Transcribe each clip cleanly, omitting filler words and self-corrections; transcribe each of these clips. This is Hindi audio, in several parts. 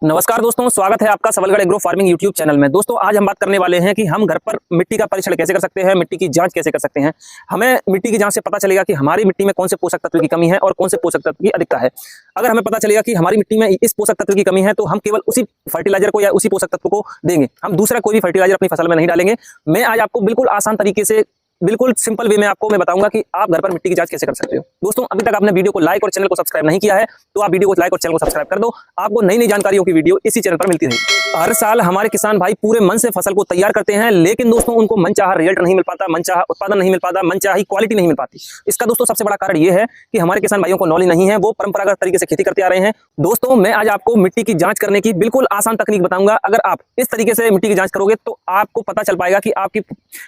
नमस्कार दोस्तों, स्वागत है आपका Sabalgarh agro farming YouTube channel में। दोस्तों आज हम बात करने वाले हैं कि हम घर पर मिट्टी का परीक्षण कैसे कर सकते हैं, मिट्टी की जांच कैसे कर सकते हैं। हमें मिट्टी की जांच से पता चलेगा कि हमारी मिट्टी में कौन से पोषक तत्व की कमी है और कौन से पोषक तत्व की अधिकता है। अगर हमें पता चलेगा कि हमारी मिट्टी में इस पोषक तत्व की कमी है तो हम केवल उसी फर्टिलाइजर को या उसी पोषक तत्व को देंगे, हम दूसरा कोई भी फर्टिलाइजर अपनी फसल में नहीं डालेंगे। मैं आज आपको बिल्कुल आसान तरीके से, बिल्कुल सिंपल वे में आपको मैं बताऊंगा कि आप घर पर मिट्टी की जांच कैसे कर सकते हो। दोस्तों अभी तक आपने वीडियो को लाइक और चैनल को सब्सक्राइब नहीं किया है तो आप वीडियो को लाइक और चैनल को सब्सक्राइब कर दो। आपको नई नई जानकारियों की वीडियो इसी चैनल पर मिलती रहेगी। हर साल हमारे किसान भाई पूरे मन से फसल को तैयार करते हैं, लेकिन दोस्तों उनको मनचाहा रिजल्ट नहीं मिल पाता, मनचाहा उत्पादन नहीं मिल पाता, मनचाही क्वालिटी नहीं मिल पाती। इसका दोस्तों सबसे बड़ा कारण यह है कि हमारे किसान भाइयों को नॉलेज नहीं है, वो परंपरागत तरीके से खेती करते आ रहे हैं। दोस्तों मैं आज आपको मिट्टी की जांच करने की बिल्कुल आसान तकनीक बताऊंगा। अगर आप इस तरीके से मिट्टी की जांच करोगे तो आपको पता चल पाएगा कि आपकी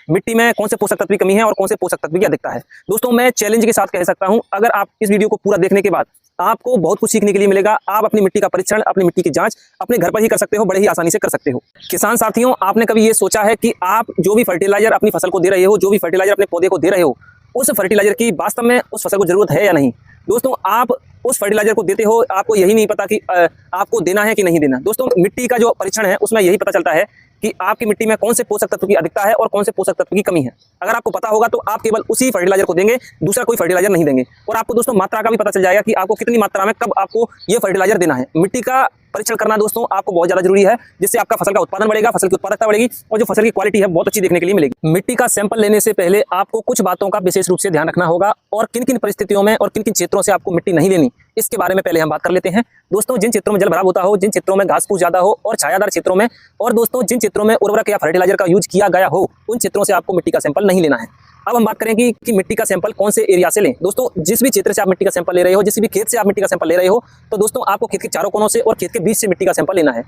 मिट्टी में कौन से पोषक तत्व की कमी है और कौन से पोषक तत्व की अधिकता है। दोस्तों मैं चैलेंज के साथ कह सकता हूं, अगर आप इस वीडियो को पूरा देखने के बाद आपको बहुत कुछ सीखने के लिए मिलेगा। आप अपनी मिट्टी का परीक्षण, अपनी मिट्टी की जांच अपने घर पर ही कर सकते हो, बड़े ही आसानी से कर सकते हो। किसान साथियों, आपने कभी ये सोचा है कि आप जो भी फर्टिलाइजर अपनी फसल को दे रहे हो, जो भी फर्टिलाइजर अपने पौधे को दे रहे हो, उस फर्टिलाइजर की वास्तव में उस फसल को जरूरत है या नहीं। दोस्तों आप उस फर्टिलाइजर को देते हो, आपको यही नहीं पता कि आपको देना है कि नहीं देना। दोस्तों मिट्टी का जो परीक्षण है उसमें यही पता चलता है कि आपकी मिट्टी में कौन से पोषक तत्व की अधिकता है और कौन से पोषक तत्व की कमी है। अगर आपको पता होगा तो आप केवल उसी फर्टिलाइजर को देंगे, दूसरा कोई फर्टिलाइजर नहीं देंगे। और आपको दोस्तों मात्रा का भी पता चल जाएगा कि आपको कितनी मात्रा में कब आपको ये फर्टिलाइजर देना है। मिट्टी का परीक्षण करना दोस्तों आपको बहुत ज्यादा जरूरी है, जिससे आपका फसल का उत्पादन बढ़ेगा, फसल की उत्पादकता बढ़ेगी और जो फसल की क्वालिटी है बहुत अच्छी देखने के लिए मिलेगी। मिट्टी का सैंपल लेने से पहले आपको कुछ बातों का विशेष रूप से ध्यान रखना होगा और किन किन परिस्थितियों में और किन किन क्षेत्रों से आपको मिट्टी नहीं लेनी, इसके बारे में पहले हम बात कर लेते हैं। दोस्तों जिन क्षेत्रों में जल भराव होता हो, जिन क्षेत्रों में घास फूस ज्यादा हो और छायादार क्षेत्रों में, और दोस्तों जिन क्षेत्रों में उर्वरक या फर्टिलाइजर का यूज किया गया हो, उन क्षेत्रों से आपको मिट्टी का सैंपल नहीं लेना है। अब हम बात करेंगे कि मिट्टी का सैंपल कौन से एरिया से लें। दोस्तों जिस भी क्षेत्र से आप मिट्टी का सैंपल ले रहे हो, जिस भी खेत से आप मिट्टी का सैंपल ले रहे हो, तो दोस्तों आपको खेत के चारों कोनों से और खेत के बीच से मिट्टी का सैंपल लेना है।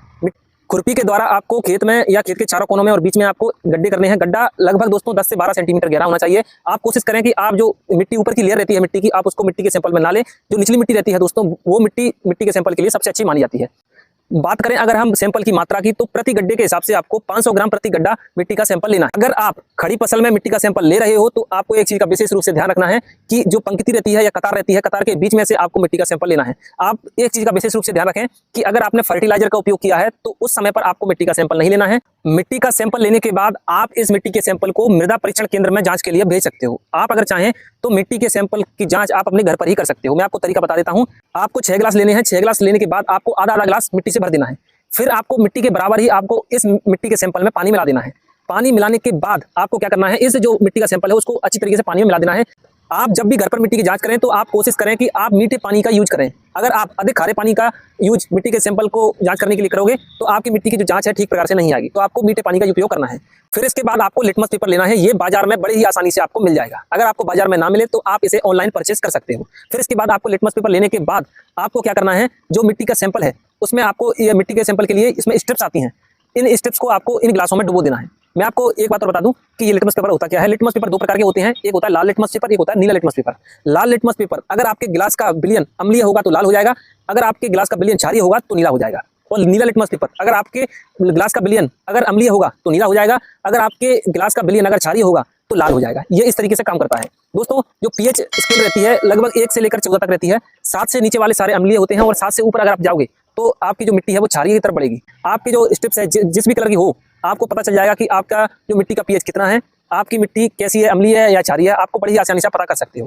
खुरपी के द्वारा आपको खेत में या खेत के चारों कोनों में और बीच में आपको गड्ढे करने हैं। गड्ढा लगभग दोस्तों 10 से 12 सेंटीमीटर गहरा होना चाहिए। आप कोशिश करें कि आप जो मिट्टी ऊपर की लेयर रहती है मिट्टी की, आप उसको मिट्टी के सैंपल में ना लें। जो निचली मिट्टी रहती है दोस्तों, वो मिट्टी के सैंपल के लिए सबसे अच्छी मानी जाती है। बात करें अगर हम सैंपल की मात्रा की, तो प्रति गड्ढे के हिसाब से आपको 500 ग्राम प्रति गड्ढा मिट्टी का सैंपल लेना है। अगर आप खड़ी फसल में मिट्टी का सैंपल ले रहे हो तो आपको एक चीज का विशेष रूप से ध्यान रखना है कि जो पंक्ति रहती है या कतार रहती है, कतार के बीच में से आपको मिट्टी का सैंपल लेना है। आप एक चीज का विशेष रूप से ध्यान रखें कि अगर आपने फर्टिलाइजर का उपयोग किया है तो उस समय पर आपको मिट्टी का सैंपल नहीं लेना है। मिट्टी का सैंपल लेने के बाद आप इस मिट्टी के सैंपल को मृदा परीक्षण केंद्र में जांच के लिए भेज सकते हो। आप अगर चाहें तो मिट्टी के सैंपल की जांच आप अपने घर पर ही कर सकते हो। मैं आपको तरीका बता देता हूं। आपको 6 गिलास लेने हैं। 6 गिलास लेने के बाद आपको आधा गिलास मिट्टी से भर देना है। फिर आपको मिट्टी के बराबर ही आपको इस मिट्टी के सैंपल में पानी मिला देना है। पानी मिलाने के बाद आपको क्या करना है, इस जो मिट्टी का सैंपल है उसको अच्छी तरीके से पानी में मिला देना है। आप जब भी घर पर मिट्टी की जांच करें तो आप कोशिश करें कि आप मीठे पानी का यूज करें। अगर आप अधिक खारे पानी का यूज मिट्टी के सैंपल को जांच करने के लिए करोगे तो आपकी मिट्टी की जो जांच है ठीक प्रकार से नहीं आएगी। तो आपको मीठे पानी का उपयोग करना है। फिर इसके बाद आपको लिटमस पेपर लेना है। ये बाजार में बड़ी ही आसानी से आपको मिल जाएगा। अगर आपको बाजार में ना मिले तो आप इसे ऑनलाइन परचेस कर सकते हो। फिर इसके बाद आपको लिटमस पेपर लेने के बाद आपको क्या करना है, जो मिट्टी का सैंपल है उसमें आपको ये मिट्टी के सैंपल के लिए इसमें स्ट्रिप्स आती हैं। इन स्ट्रिप्स को आपको इन गिलासों में डुबो देना है। मैं आपको एक बात और बता दूं कि ये लिटमस पेपर होता क्या है। लिटमस पेपर 2 प्रकार के होते हैं, एक होता है लाल लिटमस पेपर, एक होता है नीला लिटमस पेपर। लाल लिटमस पेपर अगर आपके गिलास का विलयन अम्लीय होगा तो लाल हो जाएगा, अगर आपके गिलास का विलयन क्षारीय होगा तो नीला हो जाएगा। और नीला लिटमस पेपर अगर आपके गिलास का विलयन अगर अम्लीय होगा तो नीला हो जाएगा, अगर आपके गिलास का विलयन अगर क्षारीय होगा तो लाल हो जाएगा। ये इस तरीके से काम करता है। दोस्तों जो पीएच स्केल रहती है लगभग 1 से लेकर 14 तक रहती है। 7 से नीचे वाले सारे अम्लीय होते हैं और 7 से ऊपर अगर आप जाओगे तो आपकी जो मिट्टी है वो क्षारीय की तरफ बढ़ेगी। आपकी जो स्ट्रिप्स है जिस भी कलर की हो, आपको पता चल जाएगा कि आपका जो मिट्टी का पीएच कितना है, आपकी मिट्टी कैसी है, अम्लीय है या क्षारीय है। आपको बड़ी आसानी से पता कर सकते हो।